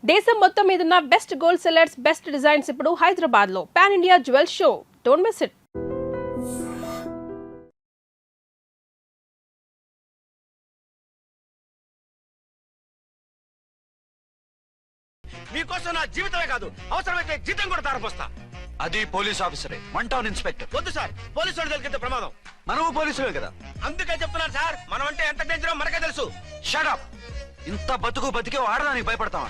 దేశం మొత్తం మీదున్న best gold sellers, best designs ఇప్పుడు హైదరాబాద్ లో pan India jewel show. Don't miss it. మీకోసం నా జీవితమే కాదు, అవసరమైతే జీతం కూడా తారపోస్తా. అది పోలీస్ ఆఫీసరే, వన్ టౌన్ ఇన్స్పెక్టర్. వద్దు సార్, పోలీసు వాడు దొరికితే ప్రమాదం. మనము పోలీసులే కదా. అందుకే చెప్తున్నాను సార్, మనం అంటే ఎంత డేంజరో మనకే తెలుసు. షటప్. ఇంత బతికే ఆడదానికి భయపడతావా?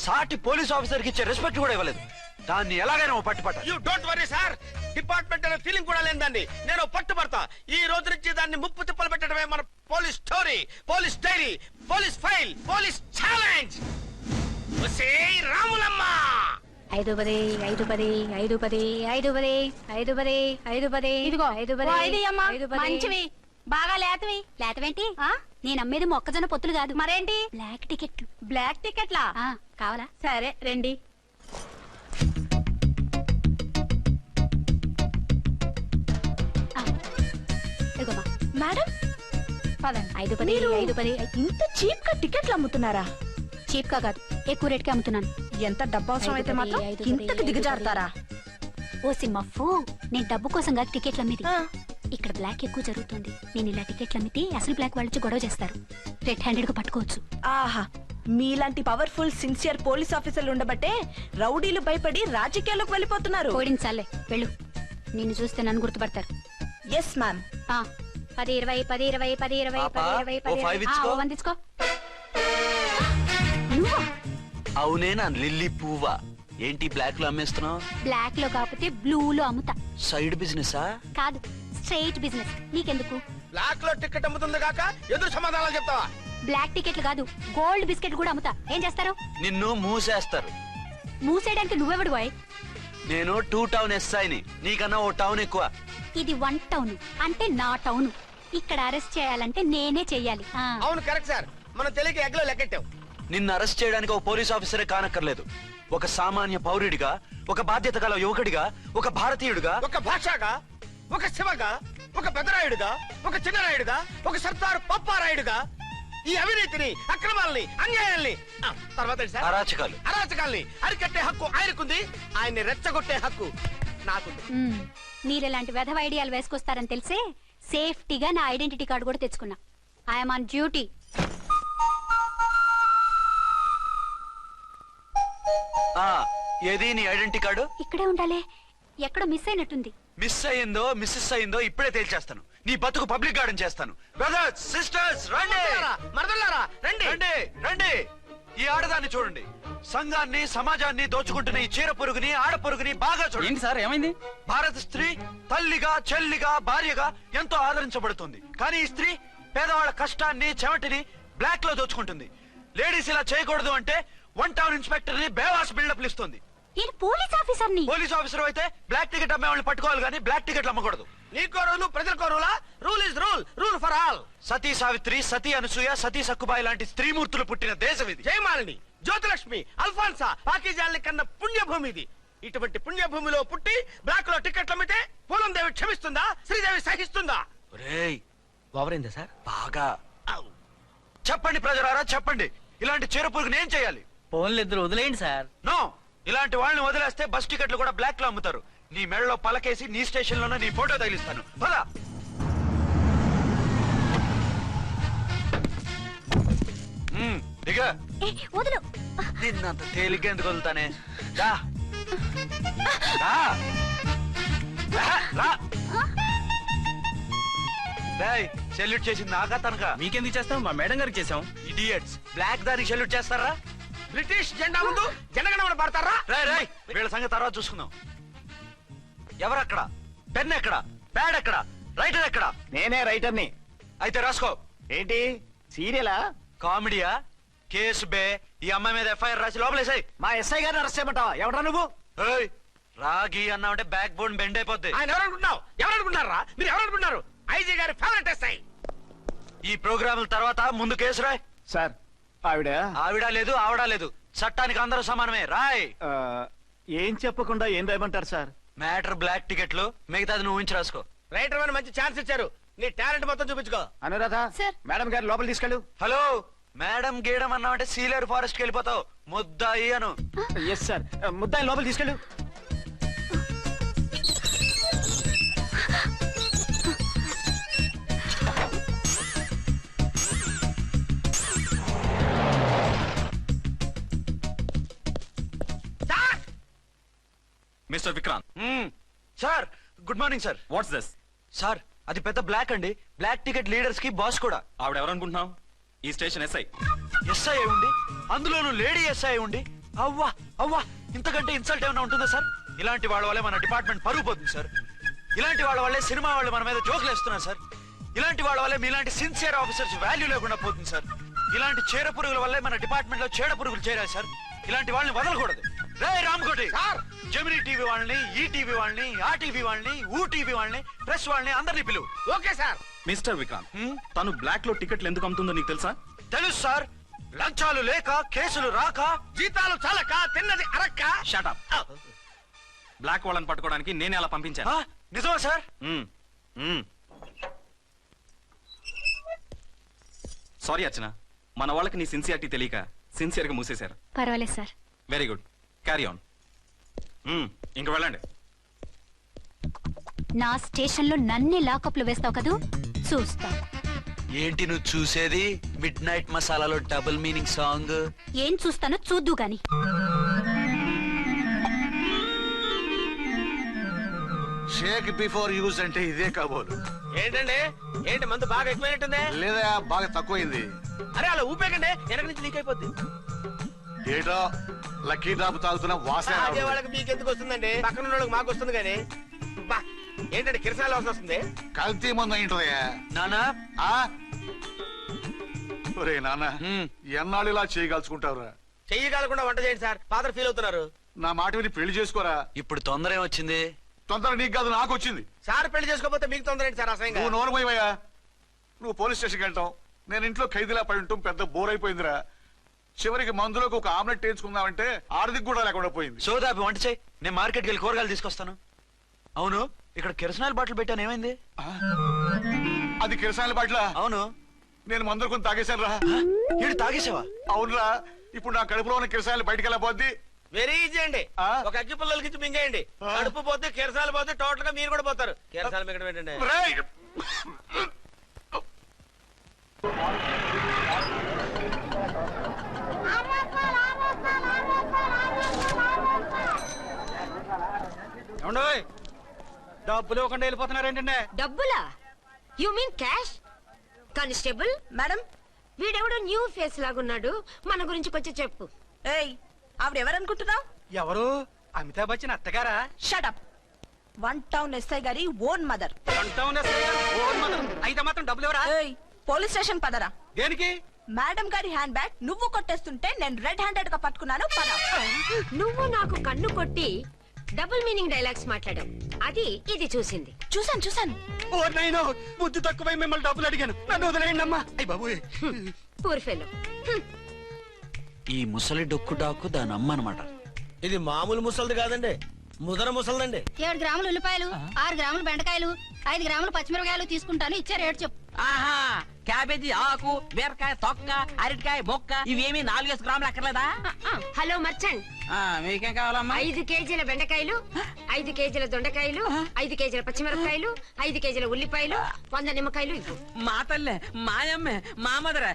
సాటి పోలీస్ ఆఫీసర్ కి ఇచ్చే రెస్పెక్ట్ కూడా ఇవ్వలేదు. దాన్ని ఎలాగైనా పట్టుపట్ట. You don't worry sir, department అనే ఫీలింగ్ కూడా లేని దాన్ని నేను పట్టుపడతా. ఈ రోజు నుంచి దాన్ని ముప్పు తిప్పలు పెట్టడమే మన police story, police diary, police file, police challenge. Ramulamma 5 10 5 10 5 10 5 10 5 10 5 10 ఇదిగో 5 10 మంచివి బాగా లేతవేంటి నేను అమ్మేది మొక్కజొన్న పొత్తులు కాదు మరేంటి బ్లాక్ టికెట్లా కావాలా సరే రండి మేడం 5 10 5 10 ఇంత చీప్ గా టికెట్లు అమ్ముతున్నారా? చీప్ గా కాదు, ఎక్కువ రేట్ కి అమ్ముతున్నాను. ఎంత డబ్బు అవసరం అయితే మాత్రం ఇంతకు దిగజారుతారా? ఓ సిమ్మఫు, నేను డబ్బు కోసం కాదు టికెట్లు అమ్మేది. ఇక్కడ బ్లాక్ ఎక్కువ జరుగుతుంది. నేను ఇలా టికెట్లు అమ్మితే అసలు బ్లాక్ వాళ్ళు గొడవ చేస్తారు. రెడ్ హ్యాండెడ్ గా పట్టుకోవచ్చు. ఆహా, మీలాంటి పవర్ఫుల్ సిన్సియర్ పోలీస్ ఆఫీసర్లు ఉండబట్టే రౌడీలు భయపడి రాజకీయాల్లోకి వెళ్ళిపోతున్నారు. ఓడించాలే వెళ్ళు, నిన్ను చూస్తే నన్ను గుర్తుపడతారు. Yes ma'am. 10 20 10 20 10 20 10 20 10 వందించుకో. అవునే నా లిల్లీ పువ్వా? ఏంటి బ్లాక్ లో అమ్మేస్తున్నావు? బ్లాక్ లో కాకపోతే బ్లూ లో అమ్ముతా. సైడ్ బిజినెస్ కాదు, స్ట్రైట్ బిజినెస్. నీకెందుకు? బ్లాక్ లో టికెట్ అమ్ముతుంది కాక ఎదురు సమాధానాలు చెప్తావా? బ్లాక్ టికెట్లు కాదు, గోల్డ్ బిస్కెట్ కూడా అమ్ముతా. ఏం చేస్తారు? నిన్ను మూసేస్తారు. మూసేయడానికి నువ్వెవడు బాయ్? నేను 2 టౌన్ ఎస్ఐని, నీకన్నా ఓ టౌన్ ఎక్కువ. ఇది 1 టౌన్ అంటే నా టౌన్. ఇక్కడ అరెస్ట్ చేయాలంటే నేనే చెయ్యాలి. అవును కరెక్ట్ సార్, మనం తెలియక ఎగ్లో లెక్కెట్టాం. నిన్ను అరెస్ట్ చేయడానికి ఒక పోలీస్ ఆఫీసరే కానక్కర్లేదు. ఒక సామాన్య పౌరుడిగా, ఒక బాధ్యత గల యువకుడిగా, ఒక భారతీయుడిగా, ఒక భాషగా, ఒక శివగా, ఒక పెద్దరాయుడుగా, ఒక చిన్నరాయుడుగా, ఒక సర్దార్ పప్పారాయుడుగా ఈ అవినీతిని, అక్రమాలని, అన్యాయాల్ని, తర్వాత అరాచకాల్ని అరికట్టే హక్కు ఆయనకుంది. ఆయన్ని రెచ్చగొట్టే హక్కు నాకుంది. మీరెలాంటి వెధవ ఐడియాలు వేసుకొస్తారని తెలిసే సేఫ్టీగా నా ఐడెంటిటీ కార్డు కూడా తెచ్చుకున్నా. I'm on duty. ఏది నీ ఐడెంటిటీ కార్డు? ఇక్కడే ఉండాలి. ఎక్కడ మిస్ అయినట్టుంది. మిస్ అయ్యిందో మిస్సెస్ అయ్యిందో ఇప్పుడే తేల్చేస్తాను. నీ బతుకు పబ్లిక్ గార్డెన్ చేస్తాను. బ్రదర్స్ సిస్టర్స్ రండి, మరదలారా రండి రండి రండి. ఈ ఆడదాన్ని చూడండి. సంఘాన్ని, సమాజాన్ని దోచుకుంటున్న ఈ చీర పురుగుని, ఆడ పురుగుని బాగా చూడండి. సార్ ఏమైంది? భారత స్త్రీ తల్లిగా, చెల్లిగా, భార్యగా ఎంతో ఆదరించబడుతుంది. కానీ ఈ స్త్రీ పేదవాళ్ళ కష్టాన్ని, చెమటిని బ్లాక్ లో దోచుకుంటుంది. లేడీస్ ఇలా చేయకూడదు అంటే 1 టౌన్ ఇన్స్పెక్టర్ ని బేవాస్ బిల్డప్ ఇస్తుంది. పోలీస్ ఆఫీసర్ పోలీస్ ఆఫీసర్ అయితే బ్లాక్ టికెట్ అమ్మే వాళ్ళని పట్టుకోవాలి కానీ బ్లాక్ టికెట్లు అమ్మకూడదు. నీకో రూలు, ప్రజలకో రూలా? Rule is rule, rule for all. Sati Savitri, Sati Anasuya, Sati Sakkubai లాంటి స్త్రీమూర్తులు పుట్టిన దేశం ఇది. జయమాలిని, జ్యోతిలక్ష్మి, అల్ఫాన్సా, పాకిజాల్ని కన్న పుణ్యభూమి ఇది. ఇటువంటి పుణ్యభూమిలో పుట్టి బ్లాక్ లో టికెట్లు అమ్మితే పూలం దేవి క్షమిస్తుందా? శ్రీదేవి సహిస్తుందా? ఓవరైందా సార్? బాగా చెప్పండి ప్రజలారా, చెప్పండి. ఇలాంటి చీర పురుగుని ఏం చేయాలి? ఫోన్లు ఇద్దరు వదిలేయండి సార్. నో, ఇలాంటి వాళ్ళని వదిలేస్తే బస్ టికెట్లు కూడా బ్లాక్ లో అమ్ముతారు. నీ మెడలో పలకేసి నీ స్టేషన్ లోనే నీ ఫోటో తగిలిస్తాను. పద. దిగా. వదులు. నిన్నంత తేలిగ్గా ఎందుకు వదులుతానే? సెల్యూట్ చేసింది నాకా తనకా? మీకెందుకు చేస్తాం? మా మేడం గారికి చేసాం. ఇడియట్స్, బ్లాక్ దానికి సెల్యూట్ చేస్తారా? బ్రిటిష్ జెండా ముందు జనగణమన పడతారా? రాయ్ వీళ్ళ సంగతి తర్వాత చూసుకుందాం. ఎవరక్కడ? పెన్ ఎక్కడ? ప్యాడ్ ఎక్కడ? రైటర్ ఎక్కడ? నేనే రైటర్ని. అయితే రాసుకో. ఏంటి సీరియలా? కామెడీయా? కేసు బే. ఈ అమ్మాయి మీద ఎఫ్ఐఆర్ రాసి లోపలేసాయి. మా ఎస్ఐ గారిని అరెస్ట్ చేయమంటావా? ఎవరా నువ్వు? రాగి అన్నావంటే బ్యాక్ బోన్ బెండ్ అయిపోద్ది. ఆయన ఎవరనుకుంటున్నావు? ఎవరనుకుంటున్నారా మీరు? ఎవరనుకుంటున్నారు? ఐజీ గారి ఫేవరెట్ ఎస్ఐ. ఈ ప్రోగ్రాముల తర్వాత ముందు కేసు రాయ్. సార్ ఆవిడ లేదు, ఆవిడ లేదు. చట్టానికి అందరూ సమానమే. రాయ్. ఏం చెప్పకుండా ఏం రాయమంటారు సార్? మ్యాటర్ బ్లాక్ టికెట్లు, మిగతాది నువ్వు ఉంచి రాసుకో. రైటర్ అని మంచి ఛాన్స్ ఇచ్చారు. నీ టాలెంట్ మొత్తం చూపించుకో. అనురాధ సార్. మేడం గారు లోపల తీసుకెళ్ళు. హలో, మేడం గీయడం అన్నామంటే సీలేరు ఫారెస్ట్ కి వెళ్ళిపోతావు. ముద్దాయి అను. ఎస్ సార్, ముద్దాయి లోపల తీసుకెళ్ళు. Mister Vikrant, sir good morning sir. What's this? Sir అది పెద్ద బ్లాక్ అండి. బ్లాక్ టికెట్ లీడర్స్ కి బాస్ కూడా. ఆవిడ ఎవరనుకుంటున్నావు? ఈ స్టేషన్ ఎస్ఐ. ఎస్ఐ ఉండి, అందులోనూ లేడీ ఎస్ఐ ఉండి, అవ్వా అవ్వా ఇంతకంటే ఇన్సల్ట్ ఏమైనా ఉంటుందా సార్? ఇలాంటి వాళ్ళ వల్లే మన డిపార్ట్మెంట్ పరుగు పోతుంది సార్. ఇలాంటి వాళ్ళ వల్లే సినిమా వాళ్ళు మన మీద జోకులు వేస్తున్నారు సార్. ఇలాంటి వాళ్ళ వల్లే మీలాంటి సిన్సియర్ ఆఫీసర్స్ వాల్యూ లేకుండా పోతుంది సార్. ఇలాంటి చీడ పురుగుల వల్లే మన డిపార్ట్మెంట్ లో చీడ పురుగులు చేరాయి సార్. ఇలాంటి వాళ్ళని వదలకూడదు. రే రామ్కోటి సార్, జెమినీ టీవీ వాళ్ళని, ఈ టీవీ వాళ్ళని, ఆ టీవీ వాళ్ళని, ఊ టీవీ వాళ్ళని, ప్రెస్ వాళ్ళని అందరినీ పిలువు. Okay sir. మిస్టర్ విక్రాంత్, తను బ్లాక్ లో టికెట్లు ఎందుకు అమ్ముతుందో నీకు తెలుసా? తెలుసు సార్. లంచాలు లేక, కేసులు రాక, జీతాలు చాలక, తిన్నది అరక్క. Shut up. బ్లాక్ వాళ్ళని పట్టుకోవడానికి నేనే అలా పంపించాను. ఆ, నిజమా సార్? సారీ అర్చన, మన వాళ్ళకి నీ సిన్సియారిటీ తెలియక సిన్సియర్ గా మూసేశారు. పర్వాలేదు sir. Very good, carry on. ఇంక వెళ్ళండి. నా స్టేషన్ లో నన్నే లాకప్ లో వేస్తావు కదూ, చూస్తా. ఏంటి నువ్వు చూసేది? మిడ్ నైట్ మసాలాలో డబుల్ మీనింగ్ సాంగ్. ఏం చూస్తానో చూద్దు గాని. షేక్ బిఫోర్ యూజ్ అంటే ఇదే కాబోలు. ఏంటండి, ఏంటి మందు బాగా ఎక్కువైనట్టుంది? లేదా బాగా తక్కువైంది. అరే అలా ఊపేకండి, వెనక నుంచి లీక్ అయిపోద్ది. ఏటో లక్కీ డ్రాప్ తాగుతున్న వాసన అదే రావట్లేదు. వాళ్ళకి మీకు ఎందుకు వస్తుందండి? పక్కన ఉన్న వాళ్ళకి మాకు వస్తుంది కానీ. బా, ఏంటంటే కిరసాల వాసన వస్తుంది. కల్తీ మందు ఏంటదయ్యా? నానా ఆ? ఒరే నాన్న, ఎన్నాళ్ళు ఇలా చేయగలుచుకుంటావురా? చెయ్యి కాలకుండా వంట చేయండి సార్, ఫాదర్ ఫీల్ అవుతున్నారు. నా మాట విని పెళ్లి చేసుకోరా. ఇప్పుడు తొందర ఏమొచ్చింది? తొందర నీకు కాదు, నాకు వచ్చింది. సార్ పెళ్లి చేసుకోకపోతే మీకు తొందర ఏంటి సార్? అసహ్యంగా. నువ్వు నోరుమోయవయ్యా. నువ్వు పోలీస్ స్టేషన్కి వెళ్తావు, నేను ఇంట్లో ఖైదీలా పడి ఉంటాం. పెద్ద బోర్ అయిపోయిందిరా. చివరికి మందులోకి ఒక ఆమ్లెట్ వేయించుకుందామంటే ఆర్థిక కూడా లేకుండా పోయింది. సోదాపి వంట చేయి, నేను మార్కెట్కి వెళ్ళి కూరగాయలు తీసుకొస్తాను. అవును, ఇక్కడ కిరసనాయిల్ బాటిల్ పెట్టాను, ఏమైంది? అది కిరసాల బాట్ల. అవును, నేను మందులు కొని తాగేశాను రా. ఈడు తాగేసావా? అవునురా. ఇప్పుడు నా కడుపులో ఉన్న కిరసాయలు బయటికి వెళ్ళబోద్ది. వెరీ ఈజీ అండి. ఆ? ఒక అగ్గి పుల్లలకి ఇచ్చి మింగేయండి. కడుపు పోతే కిరసాలు పోతే టోటల్ గా మీరు కూడా పోతారు. కిరసాలు మింగడం ఏంటండి? రేయ్! ఏమండోయ్, డబ్బులు ఇవ్వకుండా వెళ్ళిపోతున్నారు ఏంటంటే? డబ్బులా? You mean cash? Constable madam, వీడెవడో న్యూ ఫేస్ లాగున్నాడు, మన గురించి కొంచెం చెప్పు. ఏయ్, ఆవిడెవరనుకుంటున్నావు? ఎవరు? అమితాబ్ బచ్చన్ అత్తగారా? షటప్. 1 టౌన్ ఎస్ఐ గారి ఓన్ మదర్. అంటావునా సార్? ఓన్ మాత్రం అయితే మాత్రం డబ్బులు ఎవరా? ఏయ్, పోలీస్ స్టేషన్ పదరా. దేనికి? మేడం గారి హ్యాండ్ బ్యాగ్ నువ్వు కొట్టేస్తుంటే నేను రెడ్ హ్యాండెడ్ గా పట్టుకున్నాను. పద. నువ్వు నాకు కన్ను కొట్టి డబుల్ మీనింగ్ డైలాగ్స్ మాట్లాడావు, అది ఇది చూసింది. చూసాను. ఓ నైనో, బుద్ధి తక్కువై మిమ్మల్ని డబ్బులు అడిగాను, నన్ను వదిలేయండి అమ్మా. అయ్య బాబు, పూర్ ఫెలో. ఈ ముసలి డొక్కు డాకు దాని అమ్మ అనమాట. ఇది మామూలు ముసలిది కాదండి, ముదర ముసలిదండి. 7 గ్రాములు ఉల్లిపాయలు, 6 గ్రాములు బెండకాయలు, 5 గ్రాములు పచ్చిమిరపకాయలు తీసుకుంటాను. ఇచ్చే రేటు చెప్పు. ఆహా, క్యాబేజీ ఆకు, బీరకాయ తొక్క, అరటికాయ బొక్క, ఇవేమి 4 గ్రాములు అక్కర్లేదా? హలో మర్చండ్, మీకేం కావాలమ్మా? 5 కేజీల బెండకాయలు, 5 కేజీల దొండకాయలు, 5 కేజీల పచ్చిమిరపకాయలు, 5 కేజీల ఉల్లిపాయలు, 100 నిమ్మకాయలు ఇవ్వు. మా తల్లే, మాయమ్మే, మా మదర.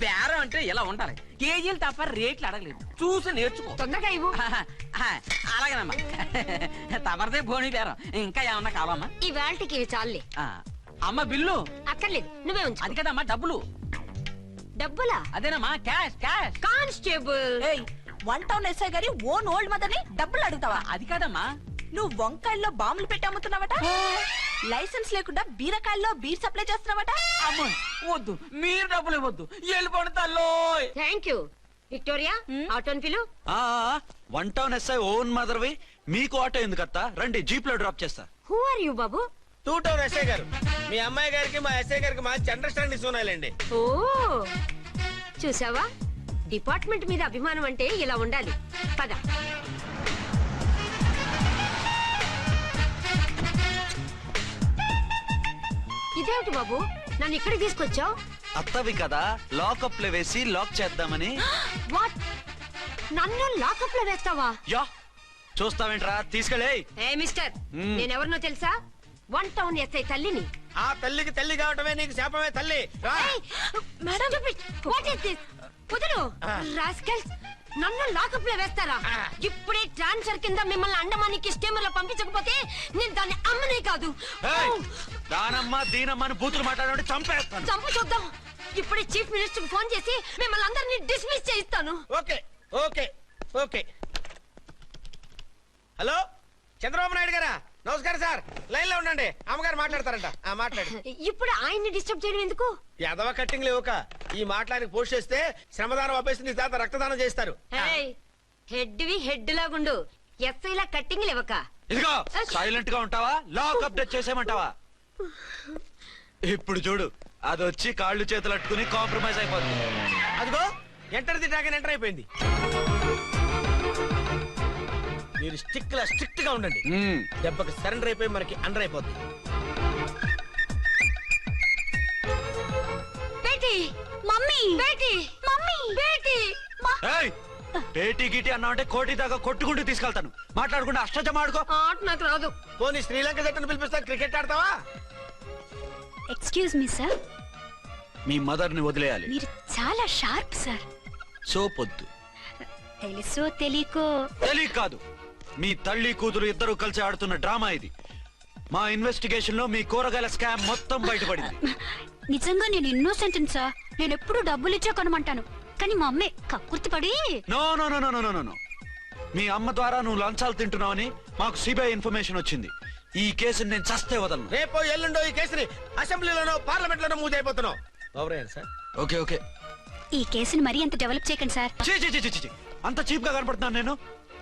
బేరం అంటే ఇలా ఉండాలి. కేజీలు తప్ప రేట్లు అడగలేదు, చూసి నేర్చుకో. తొందరగా ఇవ్వు. అలాగేనమ్మా. తమరిదే భోని బేరం. ఇంకా ఏమన్నా కావాలమ్మా? ఈ వేల్టికి ఇవి చాలులే. అమ్మ బిల్లు అక్కర్లేదు, నువ్వే ఉంచు. అది కదమ్మా డబ్బులు. డబ్బులా? అదేనమ్మా, క్యాష్ క్యాష్. కానిస్టేబుల్, ఏయ్, 1 టౌన్ ఎస్ఐ గారి ఓన్ ఓల్డ్ మదర్ ని డబ్బులు అడుగుతావా? అది కాదమ్మా. నువ్వు వంకాయల్లో బాంబులు పెట్టి అమ్ముతున్నావట, లైసెన్స్ లేకుండా బీరకాయల్లో బీర్ సప్లై చేస్తున్నావట. అమ్మో వద్దు, మీరు డబ్బులు ఇవ్వద్దు, వెళ్ళిపోండి తల్లోయ్. Thank you. విక్టోరియా, ఆటోన్ పిలు. 1 టౌన్ ఎస్ఐ ఓన్ మదర్వి, మీకు ఆటో ఎందుకత్తా? రండి, జీప్ లో డ్రాప్ చేస్తా. హూ ఆర్ యూ బాబు? 2 టౌన్ ఎస్ఐ గారు, మీ అమ్మాయి గారికి మా ఎస్ఐ గారికి మంచి అండర్స్టాండింగ్ ఉన్నాయండి. ఓ, చూసావా, డిపార్ట్మెంట్ మీద అభిమానం అంటే ఇలా ఉండాలి. పద. ఇదేమిటి బాబు, నన్ను ఇక్కడికి తీసుకొచ్చావు? అత్తవి కదా లాకప్ లో వేసి లాక్ చేద్దామని. వాట్, నన్ను లాకప్ లో వేస్తావా? యా చూస్తావేంట్రా, తీసుకెళ్ళే. ఏ మిస్టర్, నేనెవరినో తెలుసా? 1 టౌన్ ఎస్ఐ తల్లిని. ఆ తల్లికి తల్లి కావటమే నీకు శాపమే తల్లి. రా. What is this? కుదురు రాస్కల్స్, నన్ను లాకప్ లో వేస్తారా? ఇప్పుడే ట్రాన్స్ఫర్ కింద మిమ్మల్ని అండమానికి స్టీమర్ లో పంపించకపోతే నేను దాన్ని అమ్మనే కాదు. ఏయ్, దానమ్మ దీనమ్మ అని బూతులు మాట్లాడే చంపేస్తాను. చంపు చూద్దాం. ఇప్పుడే చీఫ్ మినిస్టర్ ఫోన్ చేసి మిమ్మల్ని అందరినీ డిస్మిస్ చేయిస్తాను. Okay okay okay. Hello, Chandrababu Naidu గారా? నమస్కారం సార్, లైన్ లో ఉండండి, అమ్మగారు మాట్లాడతారంట. మాట్లాడు. ఇప్పుడు ఆయన్ని డిస్టర్బ్ చేయడం ఎందుకు? ఎదవ కట్టింగ్ లేవుక ఈ మాట్లాడికి పోస్ట్ చేస్తే శ్రమదానం అభ్యసి నీ తాత రక్తదానం చేస్తారు. హెడ్ వి హెడ్ లాగుండు, ఎస్ఐ లా కట్టింగ్ లేవక. ఇదిగో సైలెంట్ గా ఉంటావా, లాక్ అప్డేట్ చేసేయమంటావా? ఇప్పుడు చూడు, అది వచ్చి కాళ్ళు చేతులు అట్టుకుని కాంప్రమైజ్ అయిపోతుంది. అదిగో ఎంటర్ ది డ్రాగన్ ఎంటర్ అయిపోయింది. మీరు స్ట్రిక్ట్ గా ఉండండి, దెబ్బకి సరెండర్ అయిపోయి మనకి అండర్ అయిపోద్ది. Beti, mummy, Beti, mummy, Beti. ఏయ్, పేటీ గిటి అన్నావంటే కోటి దాకా కొట్టుకుంటూ తీసుకెళ్తాను. మాట్లాడకుండా అష్టజమ ఆడుకో. ఆట నాకు రాదు. పోనీ శ్రీలంక జట్టును పిలిపిస్తా, క్రికెట్ ఆడతావా? ఎక్స్క్యూజ్ మీ సార్, మీ మదర్ ని వదిలేయాలి. మీరు చాలా షార్ప్ సార్. సోపొద్దు. తెలుసో తెలియకో తెలియ కాదు, మీ తల్లి కూతురు ఇద్దరు కలిసి ఆడుతున్న డ్రామా ఇది. మా ఇన్వెస్టిగేషన్ లో మీ కూరగాయల స్కామ్ మొత్తం బయటపడింది. నిజంగా నేను ఇన్నోసెంట్ సార్. నేను ఎప్పుడు డబ్బులు ఇచ్చా కొనమంటాను, కానీ మా అమ్మే కక్కుర్తిపడి. No no no no no no. మీ అమ్మ ద్వారా నువ్వు లంచాలు తింటున్నావని మాకు సిబిఐ ఇన్ఫర్మేషన్ వచ్చింది. ఈ కేసుని నేను చస్తే వదలను. రేపో ఎల్లుండో ఈ కేసుని అసెంబ్లీలోనో పార్లమెంట్ లోనో మూవ్ అయిపోతున్నావు. Sir okay okay. ఈ కేసుని మరీ అంత డెవలప్ చేయకండి సార్. చీ చీ చీ చీ, అంత చీప్ గా కనపడుతున్నాను నేను?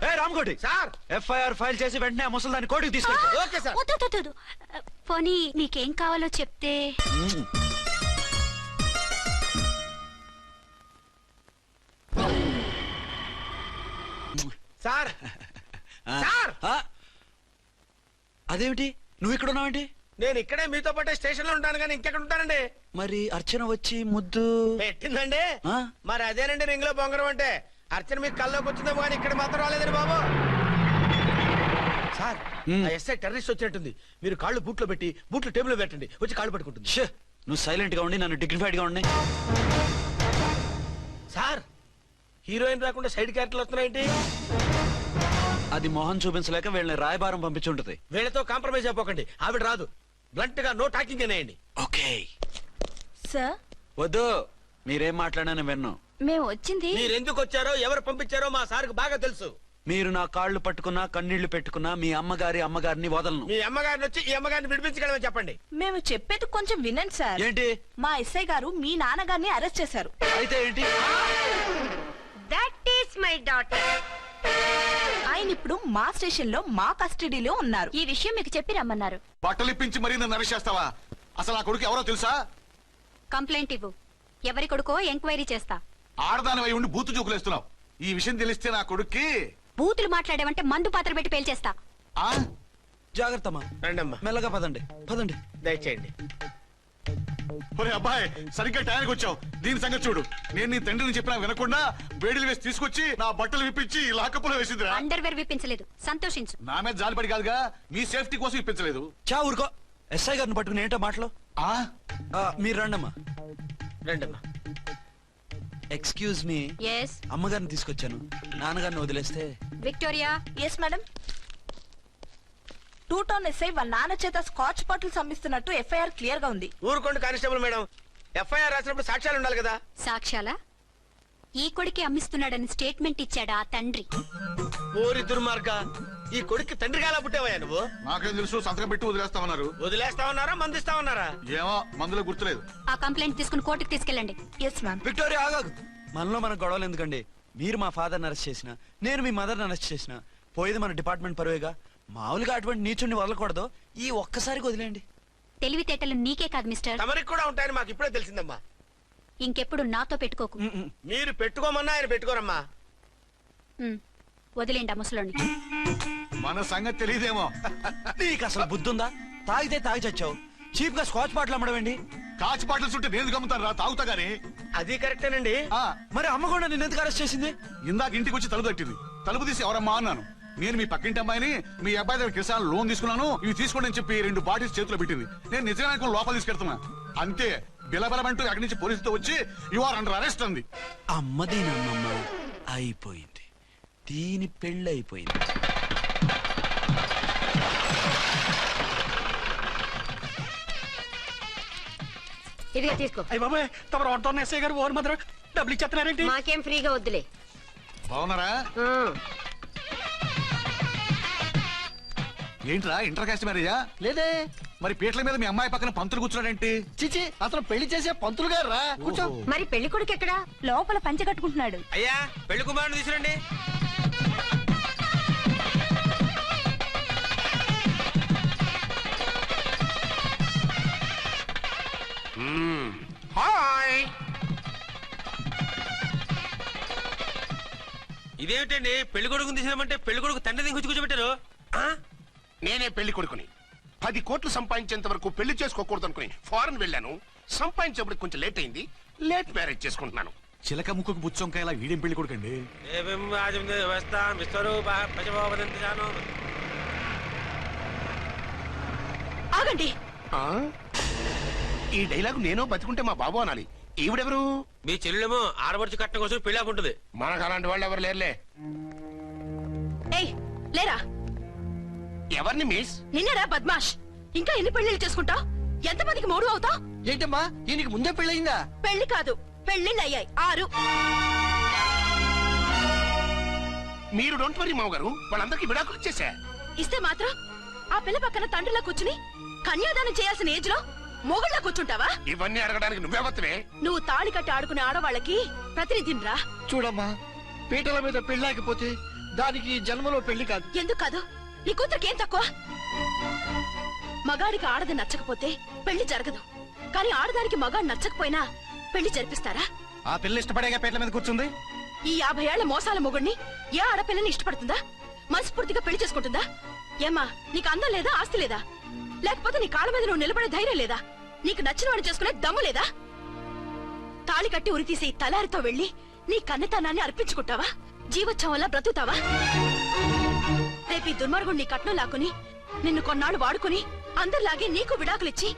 ఏ రామ్కోటి సార్, ఎఫ్ఐఆర్ ఫైల్ చేసి వెంటనే ఆ ముసలి దాన్ని కోర్టుకి తీసుకెళ్ళి. Okay sir. వద్దు, వద్దు, వద్దు. పోనీ మీకేం కావాలో చెప్తే. సార్ సార్, అదేమిటి నువ్వు ఇక్కడ ఉన్నావేంటి? నేను ఇక్కడే మీతో పాటే స్టేషన్ లో ఉంటాను, కానీ ఇంకెక్కడ ఉంటానండి? మరి అర్చన వచ్చి ముద్దు పెట్టిందండి. ఆ? మరి అదేనండి రింగ్ లో బొంగరం అంటే. అర్చన మీకు కల్లోకి వచ్చిందేమో కానీ ఇక్కడ మాత్రం రాలేదండి బాబు. సార్, ఆ ఎస్ఐ టెర్రరిస్ట్ వచ్చినట్టుంది. మీరు కాళ్ళు బూట్లో పెట్టి బూట్లు టేబుల్ లో పెట్టండి, వచ్చి కాళ్ళు పట్టుకుంటుంది. షే, నువ్వు సైలెంట్ గా ఉండి నన్ను డిగ్నిఫైడ్ గా ఉండి. సార్, హీరోయిన్ రాకుండా సైడ్ క్యారెక్టర్లు వస్తున్నాయేంటి? అది మొహం చూపించలేక వీళ్ళని రాయబారం పంపించుంటది. వీళ్ళతో కాంప్రమైజ్ అయిపోకండి, ఆవిడ రాదు. బ్లంట్ గా నో టాకింగ్ అనేయండి. ఓకే సార్, వద్దు, మీరేం మాట్లాడానని విన్నాం. మేము వచ్చింది. మీరు ఎందుకు వచ్చారో ఎవరు పంపించారో మా సార్కి బాగా తెలుసు. మీరు నా కాళ్ళు పట్టుకున్నా కన్నీళ్లు పెట్టుకున్నా మీ అమ్మగారిని వదలను. మీ అమ్మగారిని వచ్చి ఈ అమ్మగారిని విడిపించగలమని చెప్పండి. మేము చెప్పేది కొంచెం వినండి సార్. ఏంటి? మా ఎస్ఐ గారు మీ నాన్నగారిని అరెస్ట్ చేశారు. అయితే ఏంటి? That is my daughter. ఆయన ఇప్పుడు మా స్టేషన్ లో మా కస్టడీలో ఉన్నారు. ఈ విషయం మీకు చెప్పి రమ్మన్నారు. బట్టలు ఇప్పించి మరీ నన్ను అరెస్ట్ చేస్తావా? అసలు ఆ కొడుకు ఎవరో తెలుసా? కంప్లైంట్ ఇవ్వు, ఎవరి కొడుకో ఎంక్వైరీ చేస్తా. ఆడదానివై ఉండి బూతు చూకులేస్తున్నావు. ఈ విషయం తెలిస్తే నా కొడుక్కి. బూతులు మాట్లాడేవంటే మందు పాత్ర పెట్టి పేల్చేస్తా. ఆ జాగ్రత్తమ్మా, రండమ్మా, మెల్లగా పదండి పదండి. దయచేయండి. ఒరే అబ్బాయి, సరిగ్గా టయానికి వచ్చావు. దీని సంగతి చూడు. నేను నీ తండ్రిని చెప్పినా వినకుండా వేడిలు వేసి తీసుకొచ్చి నా బట్టలు విప్పించి లాకప్పులో వేసిందిరా. అండర్వేర్ విప్పించలేదు, సంతోషించు. నా మీద జాలిపడి కాదుగా, మీ సేఫ్టీ కోసం ఇప్పించలేదు. చా ఊరుకో. ఎస్ఐ గారిని పట్టుకుని ఏంటో మాటలు. ఆ మీరు రండమ్మా. రండమ్మా. ఎక్స్క్యూజ్ మీ, ఎస్ అమ్మగారిని తీసుకొచ్చాను. నాన్నగారిని వదిలేస్తే. Victoria. Yes madam. 2 town SI వాళ్ళ నాన్న చేత స్కాచ్ బాటిల్స్ అమ్మిస్తున్నట్టు ఎఫ్ఐఆర్ క్లియర్ గా ఉంది. ఊరుకోండి కానిస్టేబుల్ మేడం, ఎఫ్ఐఆర్ రాసినప్పుడు సాక్ష్యాలు ఉండాలి కదా. సాక్ష్యాలా? ఈ కొడుకే అమ్మిస్తున్నాడని స్టేట్మెంట్ ఇచ్చాడా ఆ తండ్రి? ఓరి దుర్మార్గ, ఈ కొడుక్కి తండ్రిగా ఎలా పుట్టావయ్యా నువ్వు? నాకేం తెలుసు, సంతకం పెట్టి వదిలేస్తామన్నారు. వదిలేస్తామన్నారా మందిస్తామన్నారా? ఏమో, మందులో గుర్తులేదు. ఆ కంప్లైంట్ తీసుకుని కోర్టుకు తీసుకెళ్ళండి. Yes ma'am. విక్టోరియా ఆగాగు. మనలో మన గొడవలు ఎందుకండి? మీరు మా ఫాదర్ని అరెస్ట్ చేసిన, నేను మీ మదర్ని అరెస్ట్ చేసిన, పోయేది మన డిపార్ట్మెంట్ పరువేగా. మామూలుగా అటువంటి నీచుడిని వదలకూడదు. ఈ ఒక్కసారికి వదిలేండి. తెలివితేటలు నీకే కాదు మిస్టర్, తమరికి కూడా ఉంటాయని మాకు ఇప్పుడే తెలిసిందమ్మా. ఇంకెప్పుడు నాతో పెట్టుకోకు. మీరు పెట్టుకోమన్నా ఆయన పెట్టుకోరమ్మా. వదిలేండి ఆ ముసలోని. మన సంగతి తెలియదేమో. నీకు అసలు బుద్ధుందా? తాగితే తాగి చచ్చావు. చీప్ గా స్కాచ్ బాటిల్ అమ్మడమేంటి? కాచి బాటలు చుట్టూ నేను గమ్ముతాను రా తాగుతా గానీ. అది కరెక్టేనండి. మరి అమ్మ కూడా నిన్ను ఎందుకు అరెస్ట్ చేసింది? ఇందాక ఇంటికి వచ్చి తలుపు తట్టింది. తలుపు తీసి ఎవరమ్మా అన్నాను. నేను మీ పక్కింటి అమ్మాయిని, మీ అబ్బాయి దగ్గర కిసాన్ లోన్ తీసుకున్నాను, ఇవి తీసుకోండి అని చెప్పి 2 బాటిల్స్ చేతిలో పెట్టింది. నేను నిజంగా అనుకుని లోపల తీసుకెళ్తున్నా. అంతే బిలబలమంటూ అక్కడి నుంచి పోలీసుతో వచ్చి యు ఆర్ అండర్ అరెస్ట్ అంది. అమ్మదేనమ్మమ్మ అయిపోయింది, దీని పెళ్ళి అయిపోయింది. ఇదిగా తీసుకో. అయ్య బాబాయ్ తమరు ఆటో ఎస్ఐ గారు ఓన్ మాత్రం డబ్బులు ఇచ్చేస్తున్నారేంటి? మాకేం ఫ్రీగా వద్దులే. బాగున్నారా? ఏంట్రా ఇంటర్ కాస్ట్ మ్యారేజా? లేదే. మరి పీటల మీద మీ అమ్మాయి పక్కన పంతులు కూర్చున్నాడేంటి? చిచి అతను పెళ్లి చేసే పంతులు గారు రా. కూర్చో. మరి పెళ్లి కొడుకు ఎక్కడా? లోపల పంచె కట్టుకుంటున్నాడు. అయ్యా పెళ్లి కుమారుని తీసుకురండి. హాయ్. ఇదేమిటండి పెళ్లి కొడుకుని తీసినామంటే పెళ్లి కొడుకు తండ్రి దిగి కూర్చోబెట్టారు. నేనే పెళ్లి కొడుకుని. 10 కోట్లు సంపాదించేంత వరకు పెళ్లి చేసుకోకూడదు అనుకుని ఫారెన్ వెళ్ళాను. సంపాదించేప్పుడు కొంచెం లేట్ అయింది. లేట్ మ్యారేజ్ చేసుకుంటున్నాను. చిలక ముక్కుకు బుచ్చొంకాయలా వీడేం పెళ్లి కొడుకండి? ఆగండి. ఈ డైలాగ్ నేను బతికుంటే మా బాబు అనాలి. ఈవిడెవరు? మీ చెల్లెమో ఆడబడుచు కట్టడం కోసం పెళ్లి ఆకుంటుంది. మనకు అలాంటి వాళ్ళు ఎవరు లేరులే. ఏయ్ లేరా. ఎవరిని మిస్? నిన్నరా బద్మాష్. ఇంకా ఎన్ని పెళ్లిళ్ళు చేసుకుంటావు? ఎంతమందికి మూడు అవుతావు? ఏంటమ్మా ఈయనకి ముందే పెళ్ళయిందా? పెళ్లి కాదు పెళ్లిళ్ళు అయ్యాయి 6. మీరు డోంట్ వరీ మావ గారు, వాళ్ళందరికీ విడాకులు ఇచ్చేసా. ఇస్తే మాత్రం ఆ పిల్ల పక్కన తండ్రిలా కూర్చుని కన్యాదానం చేయాల్సిన ఏజ్ లో మొగుళ్ళ కూర్చుంటావా? ఇవన్నీ అడగడానికి నువ్వెవత్తవే? నువ్వు తాళి కట్టి ఆడుకునే ఆడవాళ్ళకి ప్రతినిధిరా. చూడమ్మా పీటల మీద పెళ్ళాకపోతే దానికి జన్మలో పెళ్లి కాదు. ఎందుకు కాదు? నీ కూతురికేం తక్కువ? మగాడికి ఆడది నచ్చకపోతే పెళ్లి జరగదు. కానీ ఆడదానికి మగాడు నచ్చకపోయినా పెళ్లి జరిపిస్తారా? ఆ పిల్ల ఇష్టపడేగా పీటల మీద కూర్చుంది. ఈ 50 ఏళ్ల మోసాల మొగుడిని ఏ ఆడపిల్లని ఇష్టపడుతుందా? మనస్ఫూర్తిగా పెళ్లి చేసుకుంటుందా? ఏమ్మా నీకు అందం లేదా, ఆస్తి లేదా? లేకపోతే నీ కాళ్ళ మీద నువ్వు నిలబడే ధైర్యం లేదా? నీకు నచ్చిన వాడిని చేసుకునే దమ్ము లేదా? తాళి కట్టి ఉరితీసే ఈ తలారితో వెళ్లి నీ కన్నెతనాన్ని అర్పించుకుంటావా? జీవోత్సవంలా బ్రతుకుతావా? రేపు ఈ దుర్మార్గుడు నీ కట్నం లాక్కుని నిన్ను కొన్నాళ్ళు వాడుకుని అందరిలాగే నీకు విడాకులిచ్చి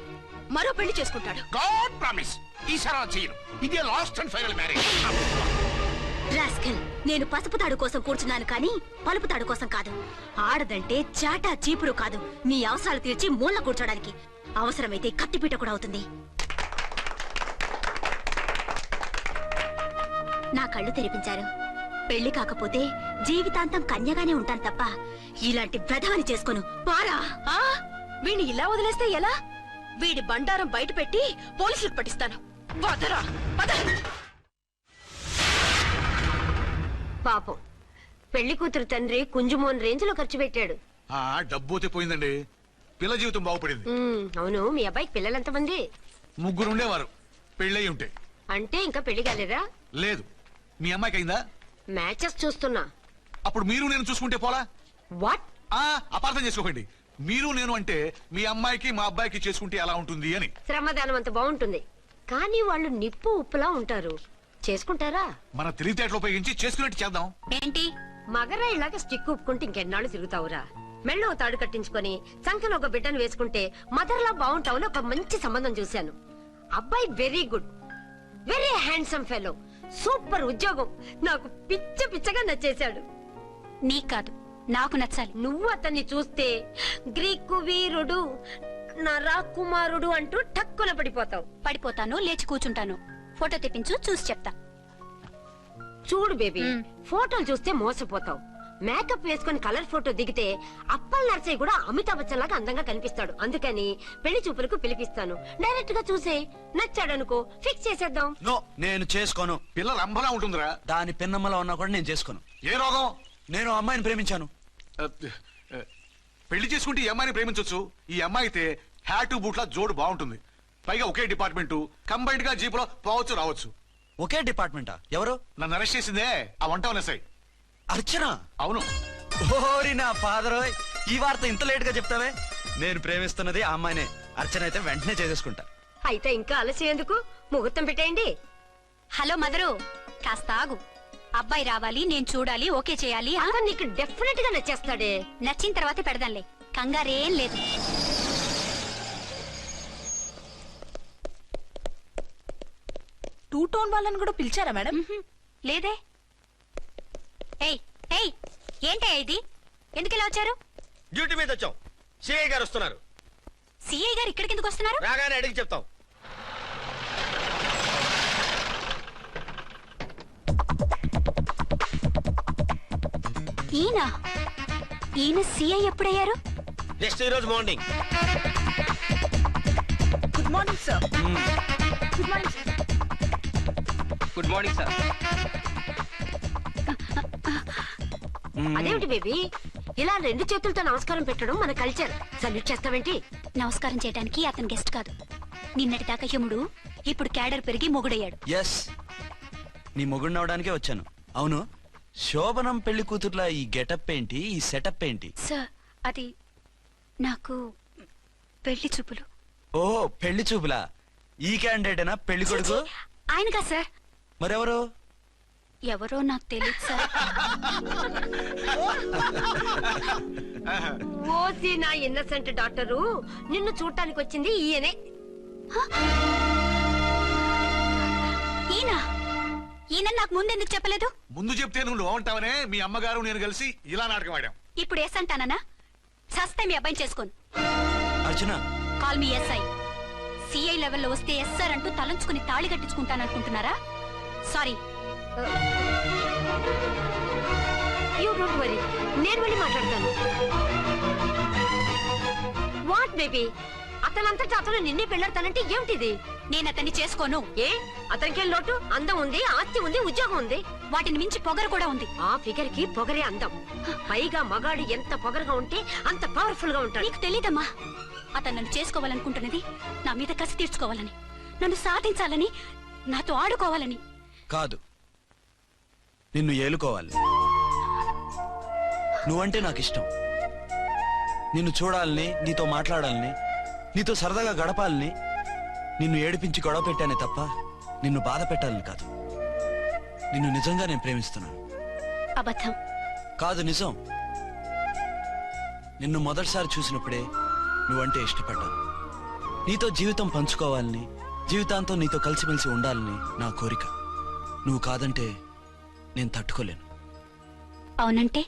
మరో పెళ్లి చేసుకుంటాడు. గాడ్ ప్రామిస్ ఈసారి చేయను. ఇదే last and final marriage. Rascal, నేను పసుపు తాడు కోసం కూర్చున్నాను కానీ పలుపు తాడు కోసం కాదు. ఆడదంటే చాటా చీపురు కాదు, నీ అవసరాలు తీర్చి మూల కూర్చోడానికి. అవసరమైతే కత్తిపీట కూడా అవుతుంది. నా కళ్ళు తెరిపించారు. పెళ్లి కాకపోతే జీవితాంతం కన్యగానే ఉంటాను తప్ప ఇలాంటి బ్రధవని చేసుకోను. పారా. వీణ్ణి ఇలా వదిలేస్తే ఎలా? వీడి బండారం బయట పెట్టి పోలీసులకు పట్టిస్తాను. వదరా, పద. పాపం పెళ్లి కూతురు తండ్రి కుంజుమోన్ రేంజ్ లో ఖర్చు పెట్టాడు. డబ్బు అయితే పోయిందండి, పిల్ల జీవితం బాగుపడింది. అవును, మీ అబ్బాయికి పిల్లలెంతమంది? 3 ఉండేవారు, పెళ్ళయి ఉంటే. అంటే ఇంకా పెళ్లి కాలేరా? లేదు. మీ అమ్మాయికి అయిందా? మ్యాచెస్ చూస్తున్నా. అప్పుడు మీరు నేను చూసుకుంటే పోలా? వాట్? అపార్థం చేసుకోకండి. మీరు నేను అంటే మీ అమ్మాయికి మా అబ్బాయికి చేసుకుంటే ఎలా ఉంటుంది అని. శ్రమదానం అంత బాగుంటుంది, కానీ వాళ్ళు నిప్పు ఉప్పులా ఉంటారు. చేసుకుంటారా? మన తెలివితేటలు ఉపయోగించి చేసుకున్నట్టు చేద్దాం. ఏంటి మగరా ఇలాగ స్టిక్ ఉప్పుకుంటే ఇంకెన్నాళ్ళు తిరుగుతావురా? మెళ్ళో తాడు కట్టించుకొని సంఖ్యలో ఒక బిడ్డను వేసుకుంటే మదర్లా బాగుంటావుని ఒక మంచి సంబంధం చూశాను. అబ్బాయి very good, very handsome fellow, super ఉద్యోగం. నాకు పిచ్చగా నచ్చేశాడు. నీకు కాదు, నాకు నచ్చాలి. నువ్వు అతన్ని చూస్తే గ్రీకు వీరుడు, నరాకుమారుడు అంటూ టక్కున పడిపోతావు. పడిపోతాను, లేచి కూర్చుంటాను. ఫోటో తెప్పించు, చూసి చెప్తా. చూడు బేబీ, ఫోటోలు చూస్తే మోసపోతావు. మేకప్ వేసుకుని కలర్ ఫోటో దిగితే అప్పల్ నర్సయ్య కూడా అమితాబ్ బచ్చన్ లాగా అందంగా కనిపిస్తాడు. అందుకని పెళ్లి చూపులకు పిలిపిస్తాను. డైరెక్ట్ గా చూసే నచ్చాడనుకో ఫిక్స్ చేసేద్దాం. నో, నేను చేసుకోను. పిల్ల రంభలా ఉంటుందిరా. దాని పిన్నమ్మలా ఉన్నా కూడా నేను చేసుకోను. ఏ రోగం? నేను అమ్మాయిని ప్రేమించాను. పెళ్లి చేసుకుంటే ఈ అమ్మాయిని ప్రేమించొచ్చు. ఈ అమ్మాయి అయితే హ్యాటు బూట్ల జోడు బాగుంటుంది. పైగా ఒకే డిపార్ట్మెంట్, కంబైన్డ్ గా జీపులో పోవచ్చు రావచ్చు. ఒకే డిపార్ట్మెంటా? ఎవరు? నన్ను అరెస్ట్ చేసిందే ఆ వంట ఎస్ఐ. అర్చన? అవును. ఓరి నా ఫాదర్, ఈ వార్త ఇంత లేట్ గా చెప్తావే. నేను ప్రేమిస్తున్నది ఆ అమ్మాయినే. అర్చన అయితే వెంటనే చేసేసుకుంటా. అయితే ఇంకా ఆలస్యం ఎందుకు? ముహూర్తం పెట్టేయండి. హలో మదరు, కాస్త ఆగు. అబ్బాయి రావాలి, నేను చూడాలి, ఓకే చేయాలి. అతను నీకు డెఫినెట్ గా నచ్చేస్తాడే. నచ్చిన తర్వాతే పెడదాంలే, కంగారేం లేదు. టూ టోన్ వాళ్ళని కూడా పిలిచారా మేడం? లేదే. ఏయ్ ఏయ్, ఏంటే ఇది? ఎందుకు ఇలా వచ్చారు? డ్యూటీ మీద వచ్చాం. సిఐ గారు వస్తున్నారు. సిఐ గారు ఇక్కడికి ఎందుకు వస్తున్నారు? రాగానే అడిగి చెప్తాం. ఈయన సిఐ ఎప్పుడయ్యారు? నెక్స్ట్ ఈ రోజు morning. Good morning sir. Good morning sir. Good morning sir. అదేమిటి బేబీ, ఇలా 2 చేతులతో నమస్కారం పెట్టడం మన కల్చర్. సల్యూట్ చేస్తావేంటి? నమస్కారం చేయడానికి అతను గెస్ట్ కాదు. నిన్నటి దాకా యముడు, ఇప్పుడు క్యాడర్ పెరిగి మొగుడయ్యాడు. ఎస్, నీ మొగుడినవడానికే వచ్చాను. అవును, శోభనం పెళ్లి కూతుర్లా ఈ గెటప్ ఏంటి, ఈ సెటప్ ఏంటి? సార్, అది నాకు పెళ్లి చూపులు. ఓ, పెళ్లి చూపులా? ఈ క్యాండిడేటేనా పెళ్లి కొడుకు? ఆయనగా సార్. మరెవరు? ఎవరో నాకు తెలియదు సార్. ఓసి నా ఇన్నసెంట్ డాక్టరు, నిన్ను చూడటానికి వచ్చింది ఈయనే. ఈయన నాకు ముందెందుకు చెప్పలేదు? ముందు చెప్తే నువ్వు బాగుంటావనే మీ అమ్మగారు నేను కలిసి ఇలా నాటకం ఆడాం. ఇప్పుడు ఎస్ అంటానా? సస్తే మీ అబ్బాయిని చేసుకోను. అర్చన, కాల్ మీ ఎస్ఐ. సిఐ లెవెల్లో వస్తే ఎస్ఆర్ అంటూ తలంచుకుని తాళి కట్టించుకుంటాననుకుంటున్నారా? సారీ. యూ డోంట్ వరీ, నేను వెళ్ళి మాట్లాడతాను. వాట్ బేబీ, అతనంతటా అతను నిన్నే పెళ్ళాడతానంటే ఏమిటిది? నేను అతన్ని చేసుకోను. ఏ, అతనికేం లోటు? అందం ఉంది, ఆస్తి ఉంది, ఉద్యోగం ఉంది. వాటిని మించి పొగరు కూడా ఉంది. ఆ ఫిగర్ కి పొగరే అందం. పైగా మగాడు ఎంత పొగరుగా ఉంటే అంత పవర్ఫుల్ గా ఉంటాడు. నీకు తెలీదమ్మా, అతను నన్ను చేసుకోవాలనుకుంటున్నది నా మీద కసి తీర్చుకోవాలని, నన్ను సాధించాలని, నాతో ఆడుకోవాలని కాదు, నిన్ను ఏలుకోవాలి. నువ్వంటే నాకు ఇష్టం. నిన్ను చూడాలని, నీతో మాట్లాడాలని, నీతో సరదాగా గడపాలని, నిన్ను ఏడిపించి గొడవ పెట్టానే తప్ప నిన్ను బాధ పెట్టాలని కాదు. నిన్ను నిజంగా నేను ప్రేమిస్తున్నాను. అబద్ధం. కాదు, నిజం. నిన్ను మొదటిసారి చూసినప్పుడే నువ్వంటే ఇష్టపడ్డాను. నీతో జీవితం పంచుకోవాలని, జీవితాంతం నీతో కలిసిమెలిసి ఉండాలని నా కోరిక. నువ్వు కాదంటే నేను తట్టుకోలేను. అవునంటే?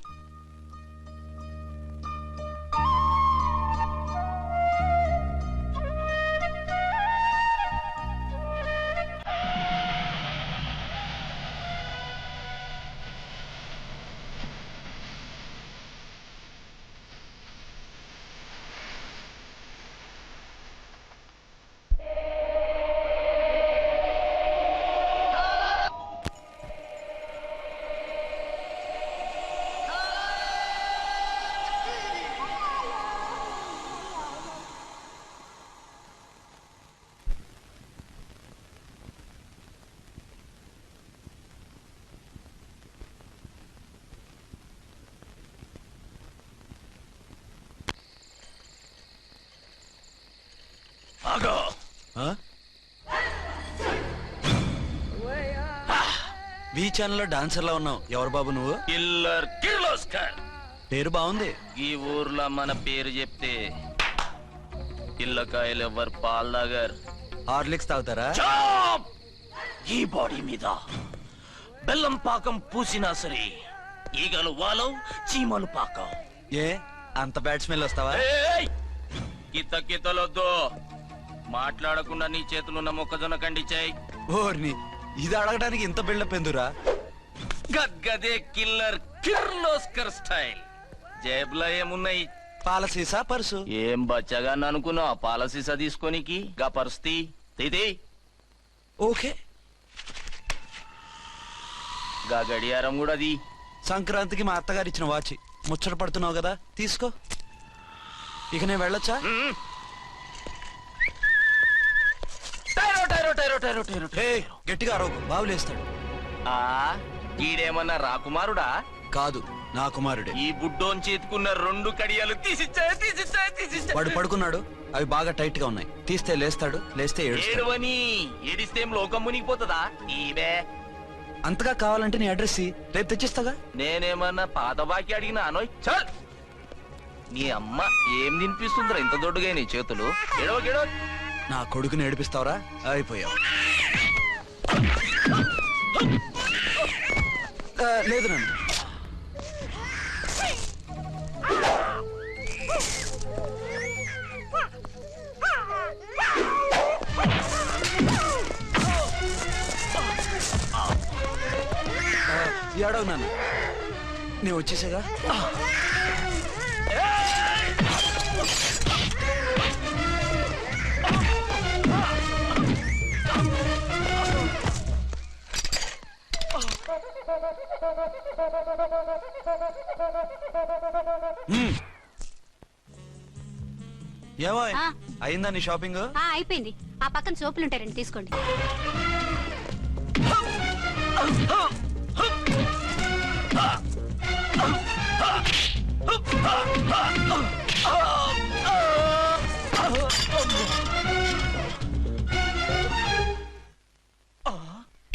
వి ఛానల్లో డాన్సర్లా ఉన్నావు. ఎవరు బాబు నువ్వు? కిల్లర్ కిర్లోస్కర్. పేరు బాగుంది. ఈ ఊర్లో మన పేరు చెప్తే పిల్లకాయలు ఎవరు పాల్దాగర్. హార్లిక్స్ తాగుతారా? ఈ బాడీ మీద బెల్లం పాకం పూసినా సరే ఈగలు వాలవు, చీమలు పాకం. ఏ అంత బ్యాడ్ స్మెల్ వస్తావా? కిత్త కిత్తలొద్దు. మాట్లాడకుండా నీ చేతులున్న మొక్కజొన్న కండిచాయి. ఓర్ని, ఇది అడగడానికి ఇంత బిల్డప్ ఎందురా? గద్గదే కిల్లర్ కిర్లోస్కర్ స్టైల్. జేబులో ఏమున్నాయి? పాలసీసా పర్సు? ఏం బచ్చగా అనుకున్నా పాలసీసా తీసుకోనికి గా పరిస్థితి తీది. ఓకే, గా గడియారం కూడా అది. సంక్రాంతికి మా అత్తగారు ఇచ్చిన వాచి. ముచ్చట పడుతున్నావు కదా, తీసుకో. ఇక నేను వెళ్ళొచ్చా? గట్టిగా అరవకు, బావులేస్తాడు. ఈడేమన్నా రాకుమారుడా? కాదు, నా కుమారుడే. ఈ బుడ్డోన్ చేతుకున్న 2 కడియాలు తీసిచ్చా వాడు పడుకున్నాడు, అవి బాగా టైట్ గా ఉన్నాయి. తీస్తే లేస్తాడు, లేస్తే ఏడుస్తాడు. ఏడవని ఏడిస్తే లోకం మునిగిపోతుందా ఈబే. అంతగా కావాలంటే నీ అడ్రస్ రేపు తెచ్చిస్తాగా. నేనేమన్నా పాత బాకి అడిగినా అనోయ్ చల్. నీ అమ్మ ఏం తినిపిస్తుందిరా ఇంత దొడ్డుగా నీ చేతులు? ఎడవ నా కొడుకుని ఏడిపిస్తావరా? అయిపోయావు. లేదు నన్ను ఏడవు నాన్న, నేను వచ్చేసాగా. ఏమో ఆ. అయిందా నీ షాపింగ్? అయిపోయింది. ఆ పక్కన సోపులు ఉంటారండి, తీసుకోండి.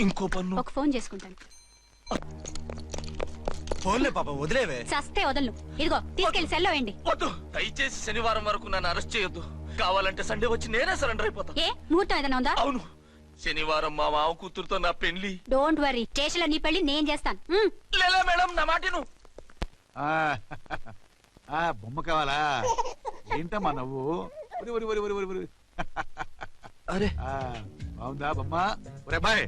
ఇంకో పన్ను. ఒక ఫోన్ చేసుకుంటాను. ఫోన్లే పాప, వదిలేవే. చస్తే వదలను. ఇదిగో తీసుకెళ్లి సెల్లో వేయండి. వద్దు, దయచేసి శనివారం వరకు నన్ను అరెస్ట్ చేయొద్దు. కావాలంటే సండే వచ్చి నేనే సరెండర్ అయిపోతా. ఏ ముహూర్తం ఏదైనా ఉందా? అవును, శనివారం మా మామ కూతురుతో నా పెళ్లి. డోంట్ వరీ, స్టేషన్ లో నీ పెళ్లి నేను చేస్తాను. లేలా మేడం, నా మాటను. బొమ్మ కావాలా? ఏంటమ్మా నవ్వు? ఒరి ఒరి ఒరి ఒరి ఒరి ఒరి. అరే బాగుందా బొమ్మ? ఒరే బాయ్,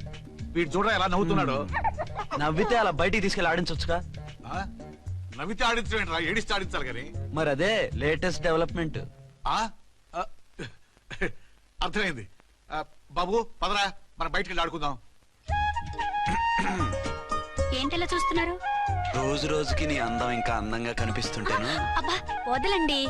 వీడు చూడరా ఎలా నవ్వుతున్నాడు. నవ్వితే అలా బయటికి తీసుకెళ్ళి ఆడించొచ్చుగా. నవ్వితే ఆడించడం ఏంట్రా? ఏడిస్తే ఆడించాలి కానీ. మరి అదే లేటెస్ట్ డెవలప్మెంట్. అర్థమైంది. బాబు పదరా, మనం బయటికి వెళ్ళి ఆడుకుందాం. ఏంటలా చూస్తున్నారు? రోజు రోజుకి నీ అందం ఇంకా అందంగా కనిపిస్తుంటేను. అబ్బా వదలండి.